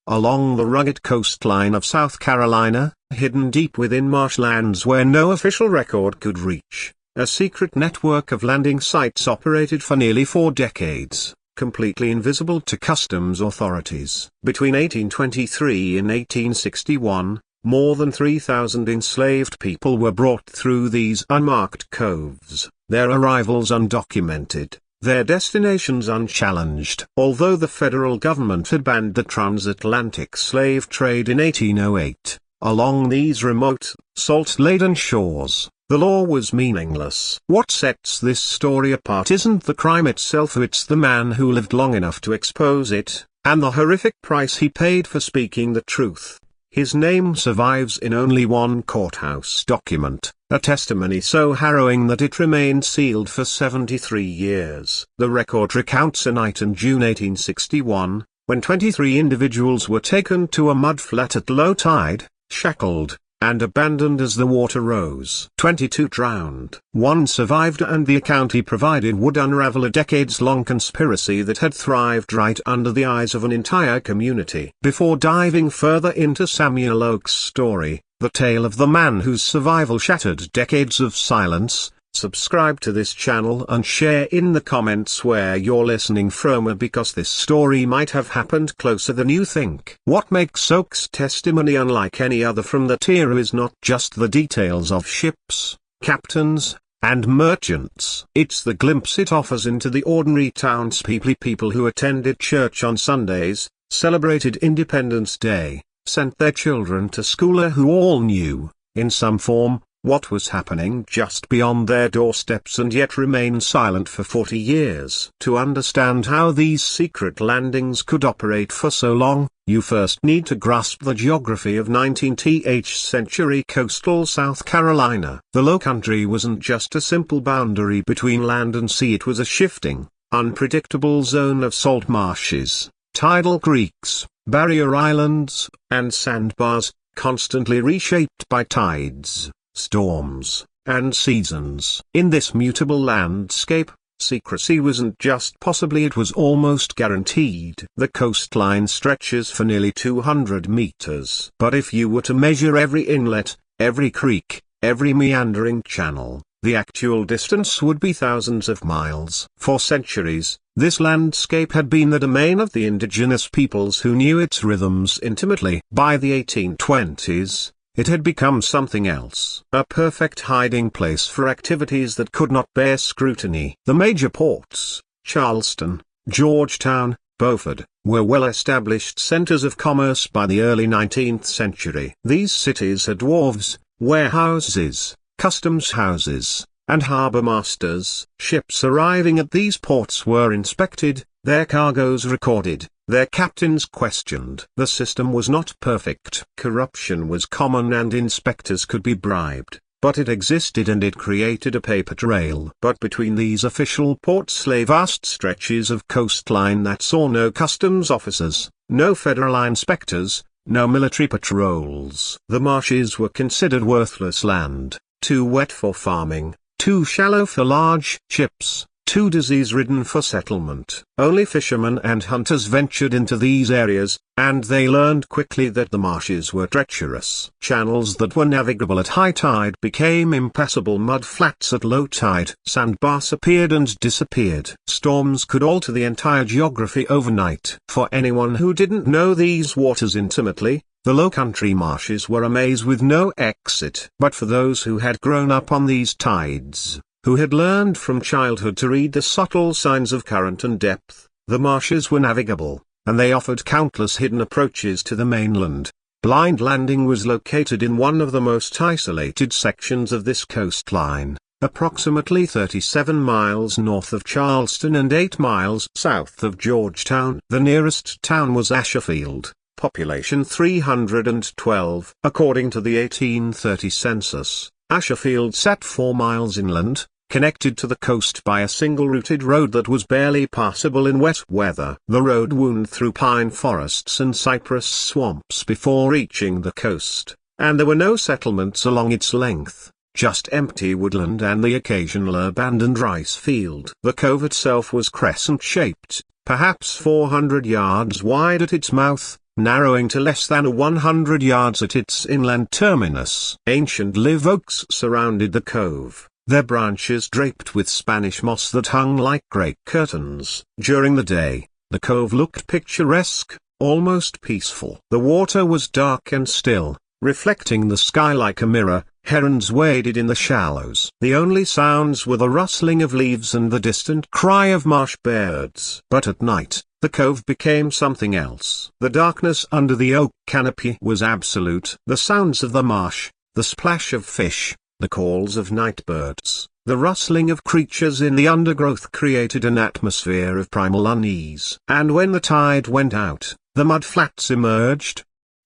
along the rugged coastline of South Carolina, hidden deep within marshlands where no official record could reach. A secret network of landing sites operated for nearly 4 decades, completely invisible to customs authorities. Between 1823 and 1861, more than 3,000 enslaved people were brought through these unmarked coves, their arrivals undocumented, their destinations unchallenged. Although the federal government had banned the transatlantic slave trade in 1808, along these remote, salt-laden shores, the law was meaningless. What sets this story apart isn't the crime itself, it's the man who lived long enough to expose it, and the horrific price he paid for speaking the truth. His name survives in only one courthouse document, a testimony so harrowing that it remained sealed for 73 years. The record recounts a night in June 1861, when 23 individuals were taken to a mudflat at low tide, shackled, and abandoned as the water rose. 22 drowned. 1 survived, and the account he provided would unravel a decades-long conspiracy that had thrived right under the eyes of an entire community. Before diving further into Samuel Oakes' story, the tale of the man whose survival shattered decades of silence, subscribe to this channel and share in the comments where you're listening from, because this story might have happened closer than you think. What makes Oakes' testimony unlike any other from that era is not just the details of ships, captains, and merchants. It's the glimpse it offers into the ordinary townspeople, people who attended church on Sundays, celebrated Independence Day, sent their children to school, who all knew, in some form, what was happening just beyond their doorsteps and yet remained silent for 40 years. To understand how these secret landings could operate for so long, you first need to grasp the geography of 19th century coastal South Carolina. The Lowcountry wasn't just a simple boundary between land and sea, it was a shifting, unpredictable zone of salt marshes, tidal creeks, barrier islands, and sandbars, constantly reshaped by tides, storms, and seasons. In this mutable landscape, secrecy wasn't just possibly, it was almost guaranteed. The coastline stretches for nearly 200 meters. But if you were to measure every inlet, every creek, every meandering channel, the actual distance would be thousands of miles. For centuries, this landscape had been the domain of the indigenous peoples who knew its rhythms intimately. By the 1820s, it had become something else, a perfect hiding place for activities that could not bear scrutiny. The major ports, Charleston, Georgetown, Beaufort, were well-established centers of commerce by the early 19th century. These cities had wharves, warehouses, customs houses, and harbor masters. Ships arriving at these ports were inspected, their cargoes recorded, their captains questioned. The system was not perfect. Corruption was common and inspectors could be bribed, but it existed and it created a paper trail. But between these official ports lay vast stretches of coastline that saw no customs officers, no federal inspectors, no military patrols. The marshes were considered worthless land, too wet for farming, too shallow for large ships, too disease-ridden for settlement. Only fishermen and hunters ventured into these areas, and they learned quickly that the marshes were treacherous. Channels that were navigable at high tide became impassable mudflats at low tide. Sandbars appeared and disappeared. Storms could alter the entire geography overnight. For anyone who didn't know these waters intimately, the Lowcountry marshes were a maze with no exit. But for those who had grown up on these tides, who had learned from childhood to read the subtle signs of current and depth, the marshes were navigable, and they offered countless hidden approaches to the mainland. Blind Landing was located in one of the most isolated sections of this coastline, approximately 37 miles north of Charleston and 8 miles south of Georgetown. The nearest town was Asherfield, population 312. According to the 1830 census, Asherfield sat 4 miles inland, connected to the coast by a single routed road that was barely passable in wet weather. The road wound through pine forests and cypress swamps before reaching the coast, and there were no settlements along its length, just empty woodland and the occasional abandoned rice field. The cove itself was crescent-shaped, perhaps 400 yards wide at its mouth, narrowing to less than 100 yards at its inland terminus. Ancient live oaks surrounded the cove, their branches draped with Spanish moss that hung like great curtains. During the day, the cove looked picturesque, almost peaceful. The water was dark and still, reflecting the sky like a mirror. Herons waded in the shallows. The only sounds were the rustling of leaves and the distant cry of marsh birds. But at night, the cove became something else. The darkness under the oak canopy was absolute. The sounds of the marsh, the splash of fish, the calls of night birds, the rustling of creatures in the undergrowth created an atmosphere of primal unease. And when the tide went out, the mud flats emerged.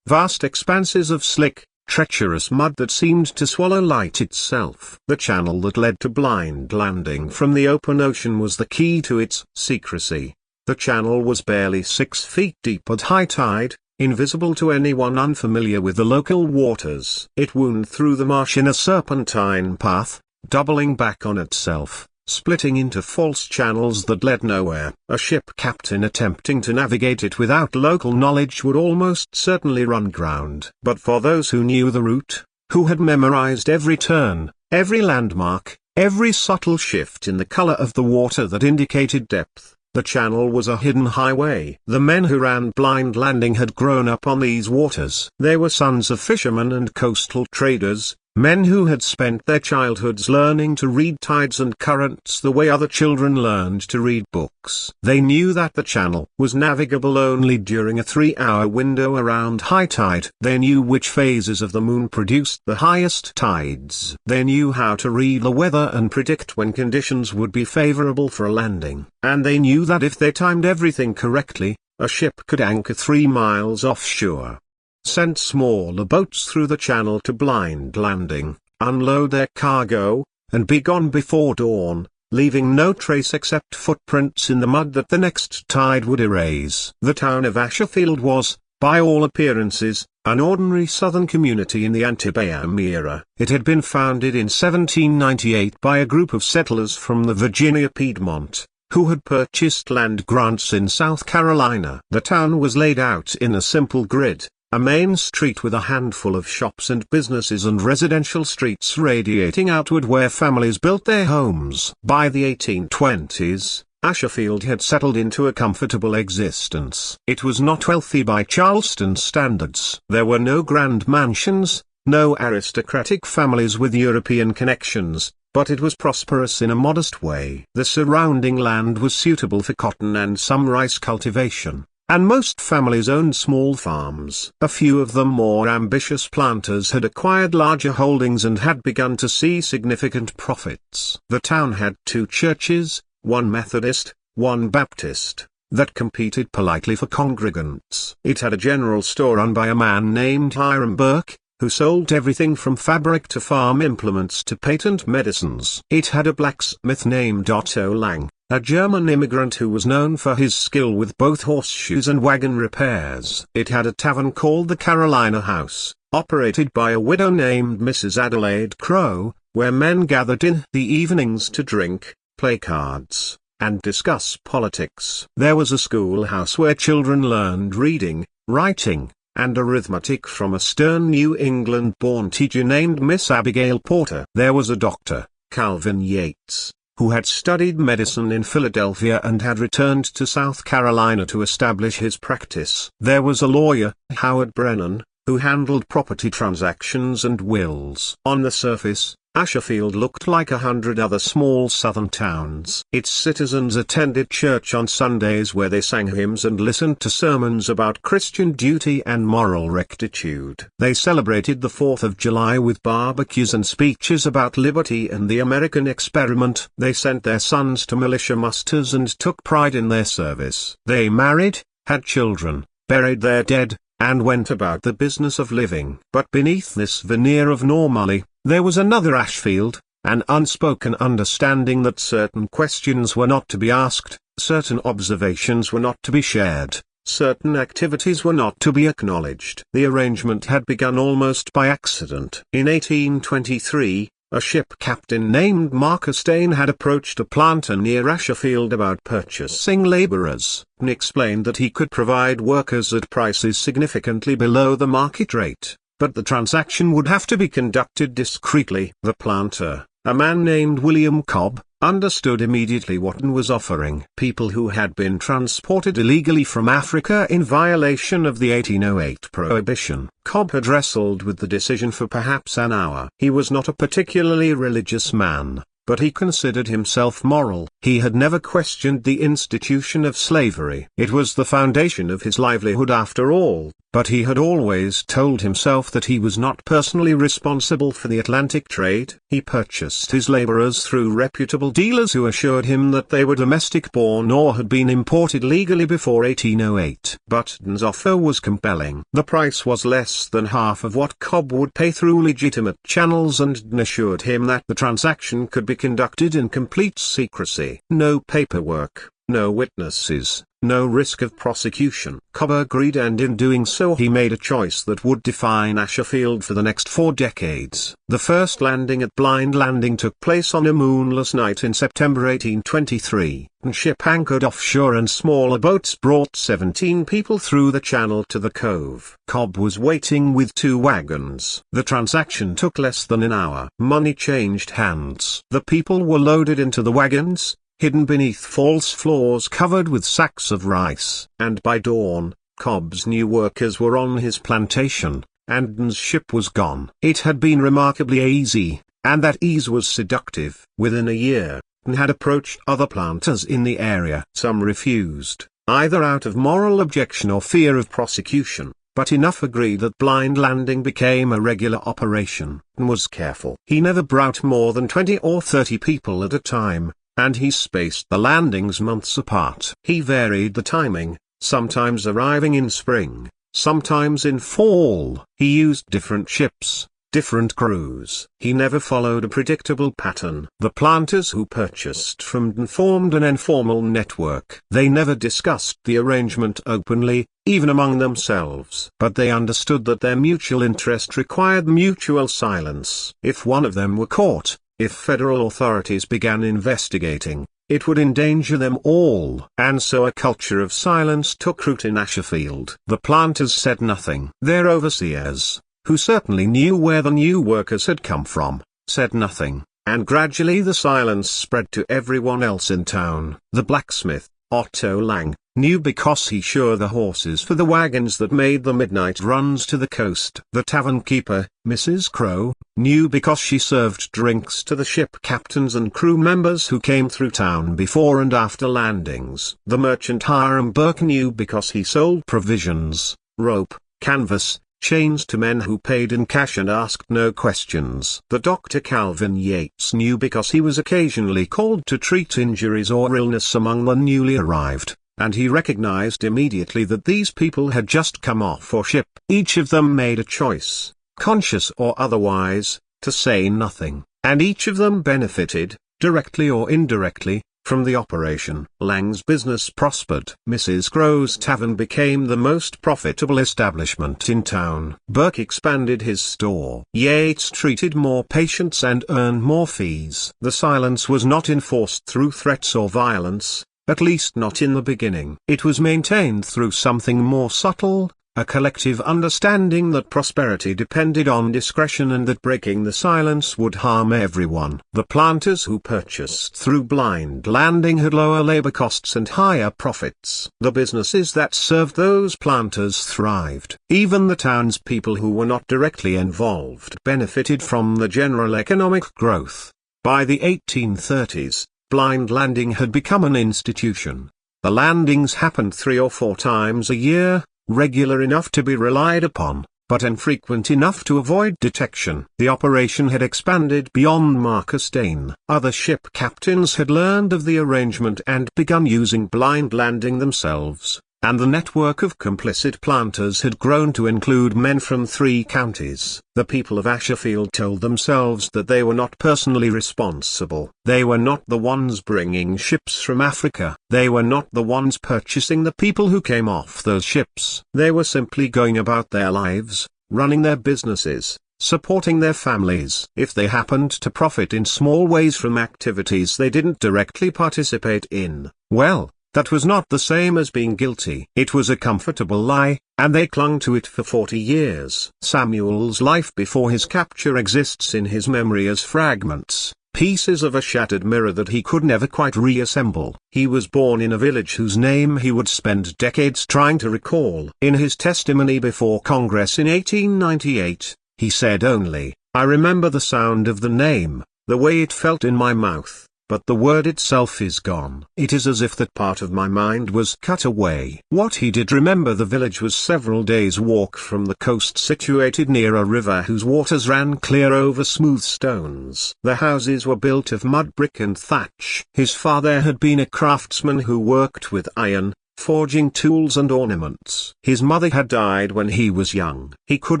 Vast expanses of slick, treacherous mud that seemed to swallow light itself. The channel that led to Blind Landing from the open ocean was the key to its secrecy. The channel was barely 6 feet deep at high tide, invisible to anyone unfamiliar with the local waters. It wound through the marsh in a serpentine path, doubling back on itself, splitting into false channels that led nowhere. A ship captain attempting to navigate it without local knowledge would almost certainly run aground. But for those who knew the route, who had memorized every turn, every landmark, every subtle shift in the color of the water that indicated depth, the channel was a hidden highway. The men who ran Blind Landing had grown up on these waters. They were sons of fishermen and coastal traders, men who had spent their childhoods learning to read tides and currents the way other children learned to read books. They knew that the channel was navigable only during a 3-hour window around high tide. They knew which phases of the moon produced the highest tides. They knew how to read the weather and predict when conditions would be favorable for a landing. And they knew that if they timed everything correctly, a ship could anchor 3 miles offshore, send smaller boats through the channel to Blind Landing, unload their cargo, and be gone before dawn, leaving no trace except footprints in the mud that the next tide would erase. The town of Asherfield was, by all appearances, an ordinary southern community in the antebellum era. It had been founded in 1798 by a group of settlers from the Virginia Piedmont, who had purchased land grants in South Carolina. The town was laid out in a simple grid. A main street with a handful of shops and businesses and residential streets radiating outward where families built their homes. By the 1820s, Asherfield had settled into a comfortable existence. It was not wealthy by Charleston standards. There were no grand mansions, no aristocratic families with European connections, but it was prosperous in a modest way. The surrounding land was suitable for cotton and some rice cultivation, and most families owned small farms. A few of the more ambitious planters had acquired larger holdings and had begun to see significant profits. The town had 2 churches, one Methodist, one Baptist, that competed politely for congregants. It had a general store run by a man named Hiram Burke, who sold everything from fabric to farm implements to patent medicines. It had a blacksmith named Otto Lang, a German immigrant who was known for his skill with both horseshoes and wagon repairs. It had a tavern called the Carolina House, operated by a widow named Mrs. Adelaide Crowe, where men gathered in the evenings to drink, play cards, and discuss politics. There was a schoolhouse where children learned reading, writing, and arithmetic from a stern New England-born teacher named Miss Abigail Porter. There was a doctor, Calvin Yates, who had studied medicine in Philadelphia and had returned to South Carolina to establish his practice. There was a lawyer, Howard Brennan, who handled property transactions and wills. On the surface, Asherfield looked like 100 other small southern towns. Its citizens attended church on Sundays where they sang hymns and listened to sermons about Christian duty and moral rectitude. They celebrated the 4th of July with barbecues and speeches about liberty and the American experiment. They sent their sons to militia musters and took pride in their service. They married, had children, buried their dead, and went about the business of living. But beneath this veneer of normality, there was another Ashfield, an unspoken understanding that certain questions were not to be asked, certain observations were not to be shared, certain activities were not to be acknowledged. The arrangement had begun almost by accident. In 1823, A ship captain named Marcus Dane had approached a planter near Asherfield about purchasing labourers, and explained that he could provide workers at prices significantly below the market rate, but the transaction would have to be conducted discreetly. The planter, a man named William Cobb, understood immediately what Dane was offering. People who had been transported illegally from Africa in violation of the 1808 prohibition. Cobb had wrestled with the decision for perhaps an hour. He was not a particularly religious man, but he considered himself moral. He had never questioned the institution of slavery. It was the foundation of his livelihood after all, but he had always told himself that he was not personally responsible for the Atlantic trade. He purchased his laborers through reputable dealers who assured him that they were domestic-born or had been imported legally before 1808. But Dane's offer was compelling. The price was less than half of what Cobb would pay through legitimate channels, and Dane assured him that the transaction could be conducted in complete secrecy. No paperwork, no witnesses, no risk of prosecution. Cobb agreed, and in doing so he made a choice that would define Asherfield for the next 4 decades. The first landing at Blind Landing took place on a moonless night in September 1823. The ship anchored offshore and smaller boats brought 17 people through the channel to the cove. Cobb was waiting with 2 wagons. The transaction took less than an hour. Money changed hands. The people were loaded into the wagons, hidden beneath false floors covered with sacks of rice. And by dawn, Cobb's new workers were on his plantation, and Dane's ship was gone. It had been remarkably easy, and that ease was seductive. Within a year, Dane had approached other planters in the area. Some refused, either out of moral objection or fear of prosecution, but enough agreed that Blind Landing became a regular operation. Dane was careful. He never brought more than 20 or 30 people at a time, and he spaced the landings months apart. He varied the timing, sometimes arriving in spring, sometimes in fall. He used different ships, different crews. He never followed a predictable pattern. The planters who purchased from Dane formed an informal network. They never discussed the arrangement openly, even among themselves. But they understood that their mutual interest required mutual silence. If one of them were caught, if federal authorities began investigating, it would endanger them all. And so a culture of silence took root in Asherfield. The planters said nothing. Their overseers, who certainly knew where the new workers had come from, said nothing, and gradually the silence spread to everyone else in town. The blacksmith, Otto Lang, knew because he shored the horses for the wagons that made the midnight runs to the coast. The tavern keeper, Mrs. Crow, knew because she served drinks to the ship captains and crew members who came through town before and after landings. The merchant Hiram Burke knew because he sold provisions, rope, canvas, chains to men who paid in cash and asked no questions. The doctor Calvin Yates knew because he was occasionally called to treat injuries or illness among the newly arrived, and he recognized immediately that these people had just come off our ship. Each of them made a choice, conscious or otherwise, to say nothing, and each of them benefited, directly or indirectly, from the operation. Lang's business prospered. Mrs. Crow's tavern became the most profitable establishment in town. Burke expanded his store. Yates treated more patients and earned more fees. The silence was not enforced through threats or violence, at least not in the beginning. It was maintained through something more subtle, a collective understanding that prosperity depended on discretion and that breaking the silence would harm everyone. The planters who purchased through Blind Landing had lower labor costs and higher profits. The businesses that served those planters thrived. Even the townspeople who were not directly involved benefited from the general economic growth. By the 1830s, Blind Landing had become an institution. The landings happened 3 or 4 times a year, regular enough to be relied upon, but infrequent enough to avoid detection. The operation had expanded beyond Marcus Dane. Other ship captains had learned of the arrangement and begun using Blind Landing themselves, and the network of complicit planters had grown to include men from 3 counties. The people of Asherfield told themselves that they were not personally responsible. They were not the ones bringing ships from Africa. They were not the ones purchasing the people who came off those ships. They were simply going about their lives, running their businesses, supporting their families. If they happened to profit in small ways from activities they didn't directly participate in, well, that was not the same as being guilty. It was a comfortable lie, and they clung to it for 40 years. Samuel's life before his capture exists in his memory as fragments, pieces of a shattered mirror that he could never quite reassemble. He was born in a village whose name he would spend decades trying to recall. In his testimony before Congress in 1898, he said only, "I remember the sound of the name, the way it felt in my mouth. But the word itself is gone. It is as if that part of my mind was cut away." What he did remember the village was several days' walk from the coast, situated near a river whose waters ran clear over smooth stones. The houses were built of mud brick and thatch. His father had been a craftsman who worked with iron, forging tools and ornaments. His mother had died when he was young. He could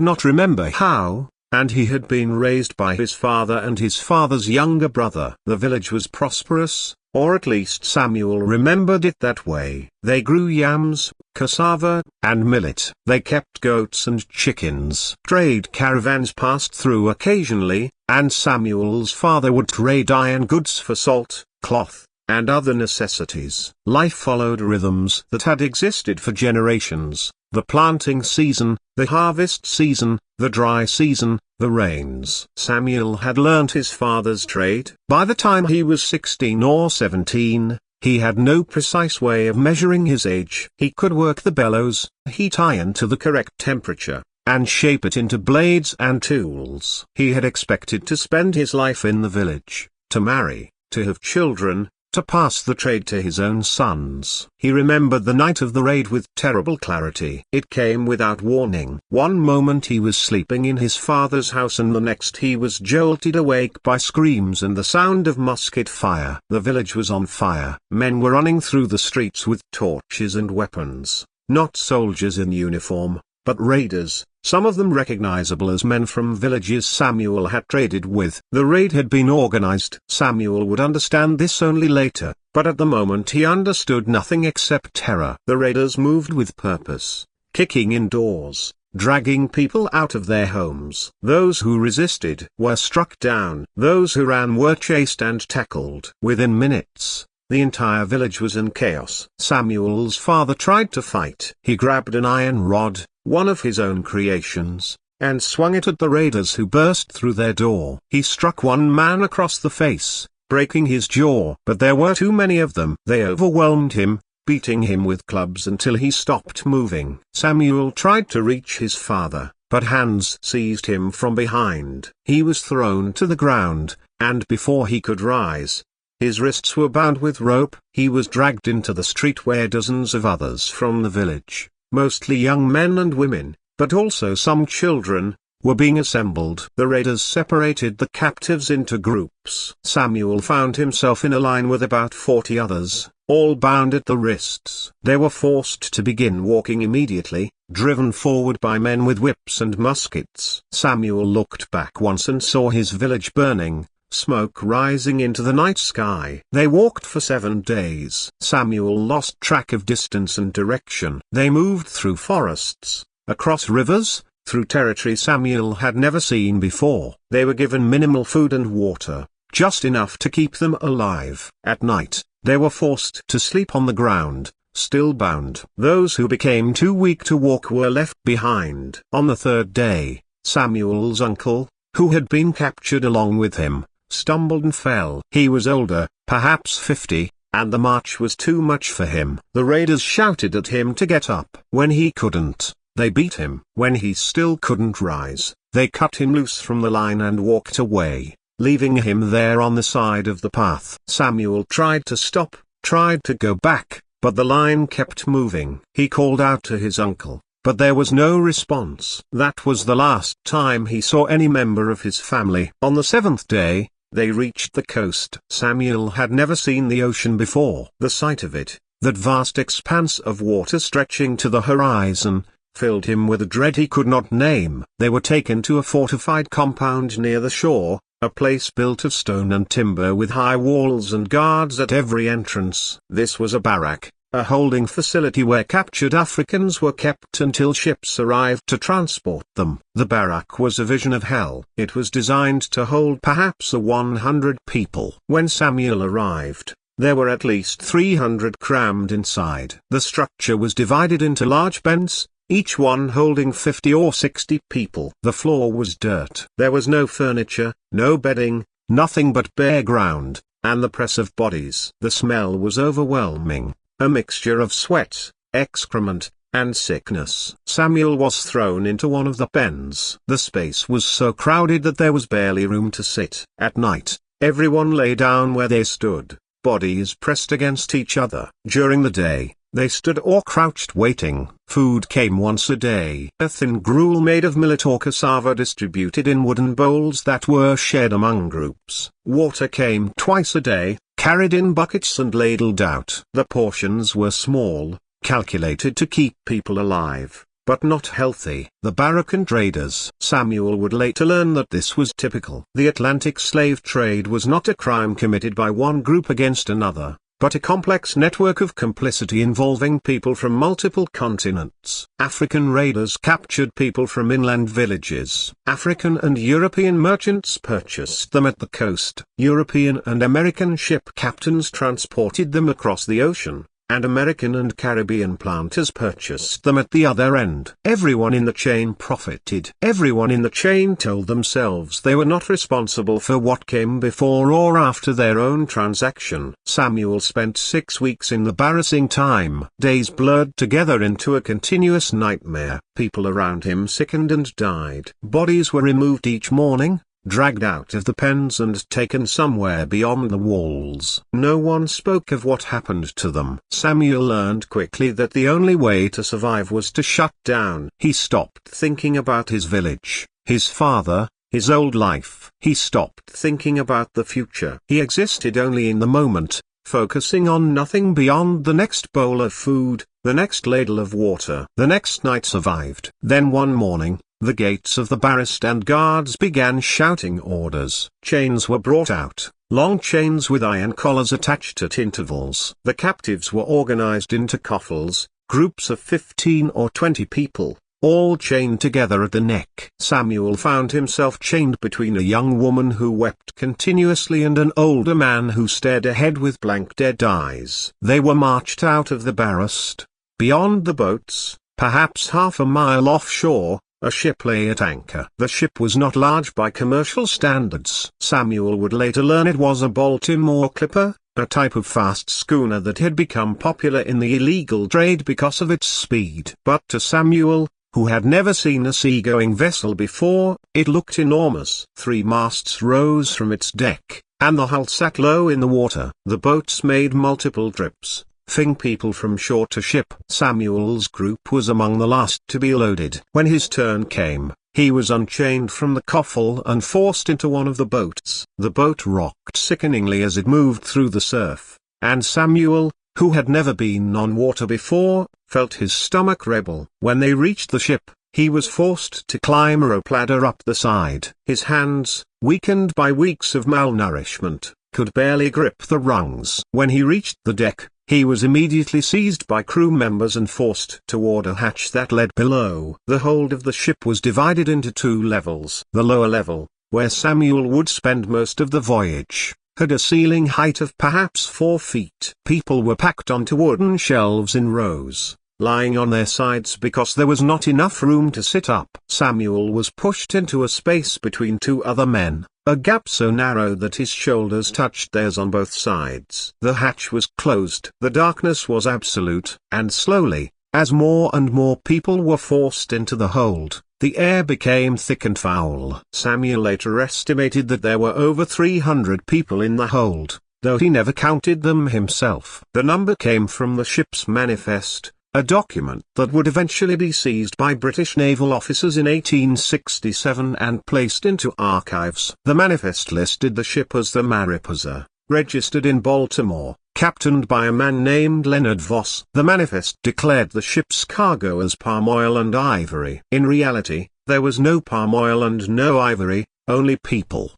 not remember how, and he had been raised by his father and his father's younger brother. The village was prosperous, or at least Samuel remembered it that way. They grew yams, cassava, and millet. They kept goats and chickens. Trade caravans passed through occasionally, and Samuel's father would trade iron goods for salt, cloth, and other necessities. Life followed rhythms that had existed for generations: the planting season, the harvest season, the dry season, the rains. Samuel had learnt his father's trade. By the time he was 16 or 17, he had no precise way of measuring his age. He could work the bellows, heat iron to the correct temperature, and shape it into blades and tools. He had expected to spend his life in the village, to marry, to have children, to pass the trade to his own sons. He remembered the night of the raid with terrible clarity. It came without warning. One moment he was sleeping in his father's house and the next he was jolted awake by screams and the sound of musket fire. The village was on fire. Men were running through the streets with torches and weapons, not soldiers in uniform, but raiders, some of them recognizable as men from villages Samuel had traded with. The raid had been organized. Samuel would understand this only later, but at the moment he understood nothing except terror. The raiders moved with purpose, kicking in doors, dragging people out of their homes. Those who resisted were struck down. Those who ran were chased and tackled. Within minutes, the entire village was in chaos. Samuel's father tried to fight. He grabbed an iron rod, one of his own creations, and swung it at the raiders who burst through their door. He struck one man across the face, breaking his jaw. But there were too many of them. They overwhelmed him, beating him with clubs until he stopped moving. Samuel tried to reach his father, but hands seized him from behind. He was thrown to the ground, and before he could rise, his wrists were bound with rope. He was dragged into the street where dozens of others from the village, mostly young men and women, but also some children, were being assembled. The raiders separated the captives into groups. Samuel found himself in a line with about 40 others, all bound at the wrists. They were forced to begin walking immediately, driven forward by men with whips and muskets. Samuel looked back once and saw his village burning, smoke rising into the night sky. They walked for 7 days. Samuel lost track of distance and direction. They moved through forests, across rivers, through territory Samuel had never seen before. They were given minimal food and water, just enough to keep them alive. At night, they were forced to sleep on the ground, still bound. Those who became too weak to walk were left behind. On the 3rd day, Samuel's uncle, who had been captured along with him, stumbled and fell. He was older, perhaps 50, and the march was too much for him. The raiders shouted at him to get up. When he couldn't, they beat him. When he still couldn't rise, they cut him loose from the line and walked away, leaving him there on the side of the path. Samuel tried to stop, tried to go back, but the line kept moving. He called out to his uncle, but there was no response. That was the last time he saw any member of his family. On the 7th day, they reached the coast. Samuel had never seen the ocean before. The sight of it, that vast expanse of water stretching to the horizon, filled him with a dread he could not name. They were taken to a fortified compound near the shore, a place built of stone and timber with high walls and guards at every entrance. This was a barrack, a holding facility where captured Africans were kept until ships arrived to transport them. The barrack was a vision of hell. It was designed to hold perhaps 100 people. When Samuel arrived, there were at least 300 crammed inside. The structure was divided into large beds, each one holding 50 or 60 people. The floor was dirt. There was no furniture, no bedding, nothing but bare ground, and the press of bodies. The smell was overwhelming, a mixture of sweat, excrement, and sickness. Samuel was thrown into one of the pens. The space was so crowded that there was barely room to sit. At night, everyone lay down where they stood, bodies pressed against each other. During the day, they stood or crouched waiting. Food came once a day. A thin gruel made of millet or cassava distributed in wooden bowls that were shared among groups. Water came twice a day, carried in buckets and ladled out. The portions were small, calculated to keep people alive, but not healthy. The Barracan traders. Samuel would later learn that this was typical. The Atlantic slave trade was not a crime committed by one group against another, but a complex network of complicity involving people from multiple continents. African raiders captured people from inland villages. African and European merchants purchased them at the coast. European and American ship captains transported them across the ocean, and American and Caribbean planters purchased them at the other end. Everyone in the chain profited. Everyone in the chain told themselves they were not responsible for what came before or after their own transaction. Samuel spent 6 weeks in the barracking time. Days blurred together into a continuous nightmare. People around him sickened and died. Bodies were removed each morning, dragged out of the pens and taken somewhere beyond the walls. No one spoke of what happened to them. Samuel learned quickly that the only way to survive was to shut down. He stopped thinking about his village, his father, his old life. He stopped thinking about the future. He existed only in the moment, focusing on nothing beyond the next bowl of food, the next ladle of water. The next night survived. Then one morning, the gates of the barracks and guards began shouting orders. Chains were brought out, long chains with iron collars attached at intervals. The captives were organized into coffles, groups of 15 or 20 people, all chained together at the neck. Samuel found himself chained between a young woman who wept continuously and an older man who stared ahead with blank dead eyes. They were marched out of the barracks. Beyond the boats, perhaps half a mile offshore, a ship lay at anchor. The ship was not large by commercial standards. Samuel would later learn it was a Baltimore clipper, a type of fast schooner that had become popular in the illegal trade because of its speed. But to Samuel, who had never seen a seagoing vessel before, it looked enormous. 3 masts rose from its deck, and the hull sat low in the water. The boats made multiple trips, fing people from shore to ship. Samuel's group was among the last to be loaded. When his turn came, he was unchained from the coffle and forced into one of the boats. The boat rocked sickeningly as it moved through the surf, and Samuel, who had never been on water before, felt his stomach rebel. When they reached the ship, he was forced to climb a rope ladder up the side. His hands, weakened by weeks of malnourishment, could barely grip the rungs. When he reached the deck, he was immediately seized by crew members and forced toward a hatch that led below. The hold of the ship was divided into 2 levels. The lower level, where Samuel would spend most of the voyage, had a ceiling height of perhaps 4 feet. People were packed onto wooden shelves in rows, lying on their sides because there was not enough room to sit up. Samuel was pushed into a space between 2 other men, a gap so narrow that his shoulders touched theirs on both sides. The hatch was closed. The darkness was absolute, and slowly, as more and more people were forced into the hold, the air became thick and foul. Samuel later estimated that there were over 300 people in the hold, though he never counted them himself. The number came from the ship's manifest, a document that would eventually be seized by British naval officers in 1867 and placed into archives. The manifest listed the ship as the Mariposa, registered in Baltimore, captained by a man named Leonard Voss. The manifest declared the ship's cargo as palm oil and ivory. In reality, there was no palm oil and no ivory, only people.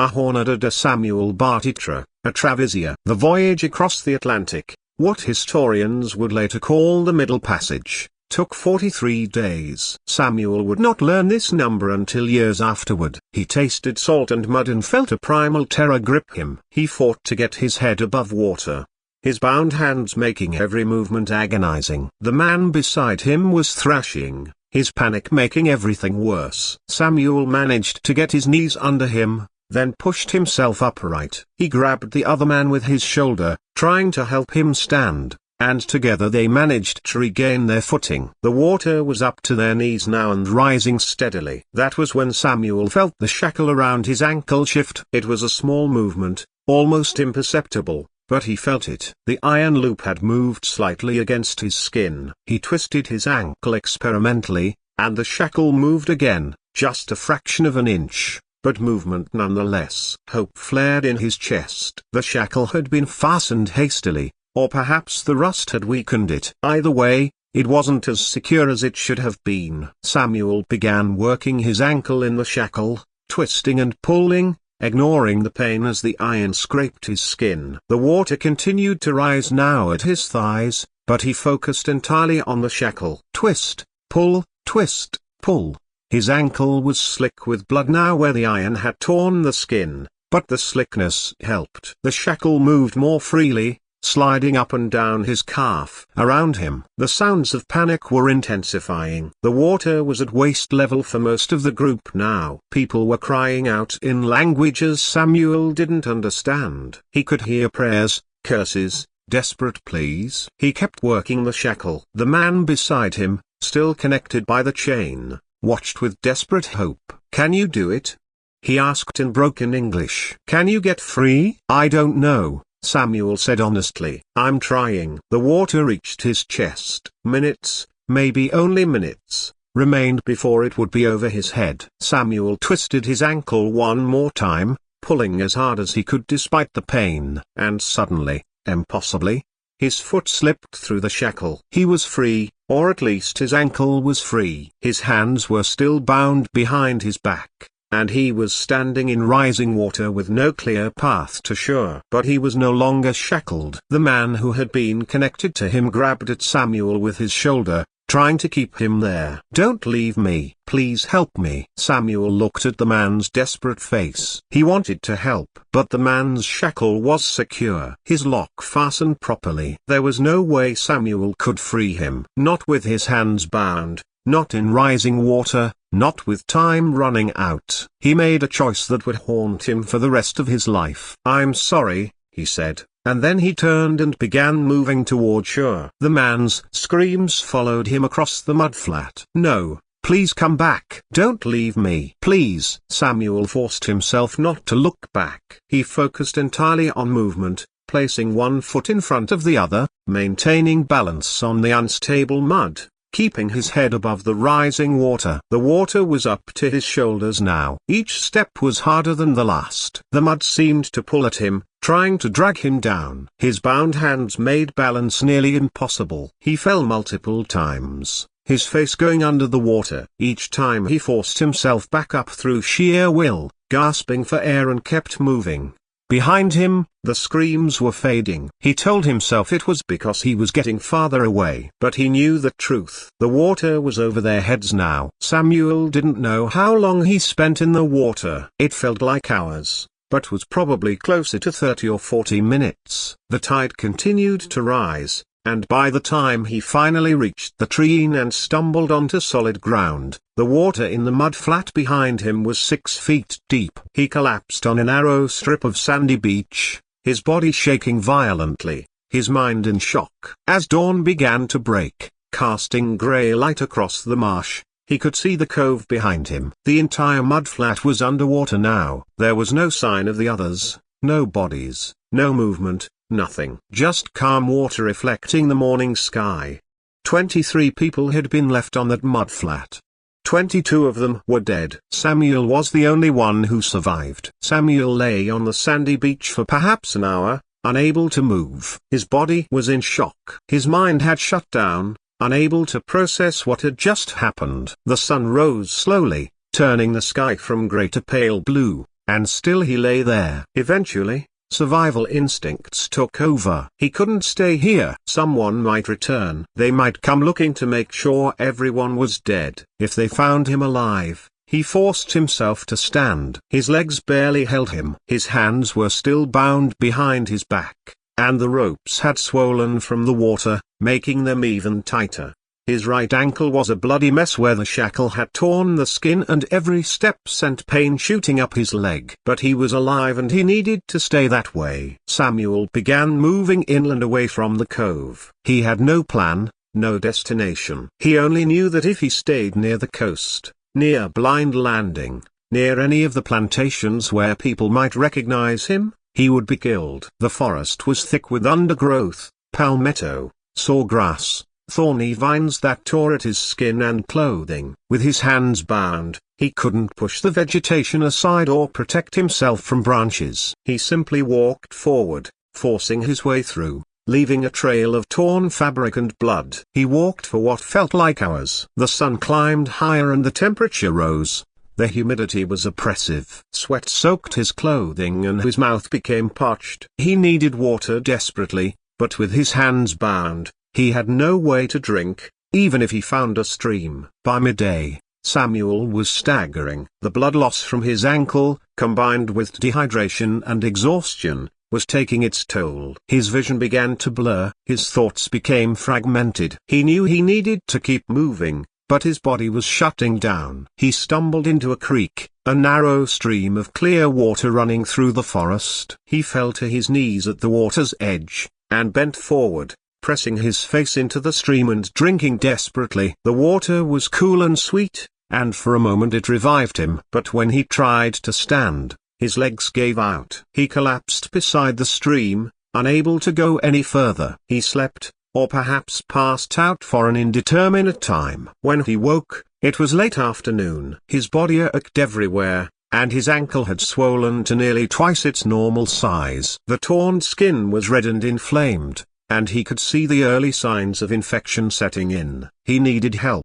A Jornada de Samuel Bartitra, a travesía. The voyage across the Atlantic, what historians would later call the Middle Passage, took 43 days. Samuel would not learn this number until years afterward. He tasted salt and mud and felt a primal terror grip him. He fought to get his head above water, his bound hands making every movement agonizing. The man beside him was thrashing, his panic making everything worse. Samuel managed to get his knees under him, then pushed himself upright. He grabbed the other man with his shoulder, trying to help him stand, and together they managed to regain their footing. The water was up to their knees now and rising steadily. That was when Samuel felt the shackle around his ankle shift. It was a small movement, almost imperceptible, but he felt it. The iron loop had moved slightly against his skin. He twisted his ankle experimentally, and the shackle moved again, just a fraction of an inch, but movement nonetheless. Hope flared in his chest. The shackle had been fastened hastily, or perhaps the rust had weakened it. Either way, it wasn't as secure as it should have been. Samuel began working his ankle in the shackle, twisting and pulling, ignoring the pain as the iron scraped his skin. The water continued to rise now at his thighs, but he focused entirely on the shackle. Twist, pull, twist, pull. His ankle was slick with blood now where the iron had torn the skin, but the slickness helped. The shackle moved more freely, sliding up and down his calf. Around him, the sounds of panic were intensifying. The water was at waist level for most of the group now. People were crying out in languages Samuel didn't understand. He could hear prayers, curses, desperate pleas. He kept working the shackle. The man beside him, still connected by the chain, watched with desperate hope. "Can you do it?" he asked in broken English. "Can you get free?" "I don't know," Samuel said honestly. "I'm trying." The water reached his chest. Minutes, maybe only minutes, remained before it would be over his head. Samuel twisted his ankle one more time, pulling as hard as he could despite the pain. And suddenly, impossibly, his foot slipped through the shackle. He was free, or at least his ankle was free. His hands were still bound behind his back, and he was standing in rising water with no clear path to shore. But he was no longer shackled. The man who had been connected to him grabbed at Samuel with his shoulder, trying to keep him there. "Don't leave me. Please help me." Samuel looked at the man's desperate face. He wanted to help, but the man's shackle was secure. His lock fastened properly. There was no way Samuel could free him. Not with his hands bound, not in rising water, not with time running out. He made a choice that would haunt him for the rest of his life. "I'm sorry," he said, and then he turned and began moving toward shore. The man's screams followed him across the mudflat. "No, please come back. Don't leave me. Please." Samuel forced himself not to look back. He focused entirely on movement, placing one foot in front of the other, maintaining balance on the unstable mud, keeping his head above the rising water. The water was up to his shoulders now. Each step was harder than the last. The mud seemed to pull at him, trying to drag him down. His bound hands made balance nearly impossible. He fell multiple times, his face going under the water. Each time he forced himself back up through sheer will, gasping for air and kept moving. Behind him, the screams were fading. He told himself it was because he was getting farther away. But he knew the truth. The water was over their heads now. Samuel didn't know how long he spent in the water. It felt like hours, but was probably closer to 30 or 40 minutes. The tide continued to rise, and by the time he finally reached the tree and stumbled onto solid ground, the water in the mud flat behind him was 6 feet deep. He collapsed on a narrow strip of sandy beach, his body shaking violently, his mind in shock. As dawn began to break, casting grey light across the marsh, he could see the cove behind him. The entire mudflat was underwater now. There was no sign of the others, no bodies, no movement, nothing. Just calm water reflecting the morning sky. 23 people had been left on that mudflat. 22 of them were dead. Samuel was the only one who survived. Samuel lay on the sandy beach for perhaps an hour, unable to move. His body was in shock. His mind had shut down, unable to process what had just happened. The sun rose slowly, turning the sky from grey to pale blue, and still he lay there. Eventually, Survival instincts took over. He couldn't stay here. Someone might return. They might come looking to make sure everyone was dead. If they found him alive, he forced himself to stand. His legs barely held him. His hands were still bound behind his back, and the ropes had swollen from the water, making them even tighter. His right ankle was a bloody mess where the shackle had torn the skin, and every step sent pain shooting up his leg. But he was alive and he needed to stay that way. Samuel began moving inland away from the cove. He had no plan, no destination. He only knew that if he stayed near the coast, near Blind Landing, near any of the plantations where people might recognize him, he would be killed. The forest was thick with undergrowth, palmetto, sawgrass, thorny vines that tore at his skin and clothing. With his hands bound, he couldn't push the vegetation aside or protect himself from branches. He simply walked forward, forcing his way through, leaving a trail of torn fabric and blood. He walked for what felt like hours. The sun climbed higher and the temperature rose. The humidity was oppressive. Sweat soaked his clothing and his mouth became parched. He needed water desperately, but with his hands bound, he had no way to drink, even if he found a stream. By midday, Samuel was staggering. The blood loss from his ankle, combined with dehydration and exhaustion, was taking its toll. His vision began to blur, his thoughts became fragmented. He knew he needed to keep moving, but his body was shutting down. He stumbled into a creek, a narrow stream of clear water running through the forest. He fell to his knees at the water's edge, and bent forward, pressing his face into the stream and drinking desperately. The water was cool and sweet, and for a moment it revived him. But when he tried to stand, his legs gave out. He collapsed beside the stream, unable to go any further. He slept, or perhaps passed out for an indeterminate time. When he woke, it was late afternoon. His body ached everywhere, and his ankle had swollen to nearly twice its normal size. The torn skin was red and inflamed, and he could see the early signs of infection setting in. He needed help.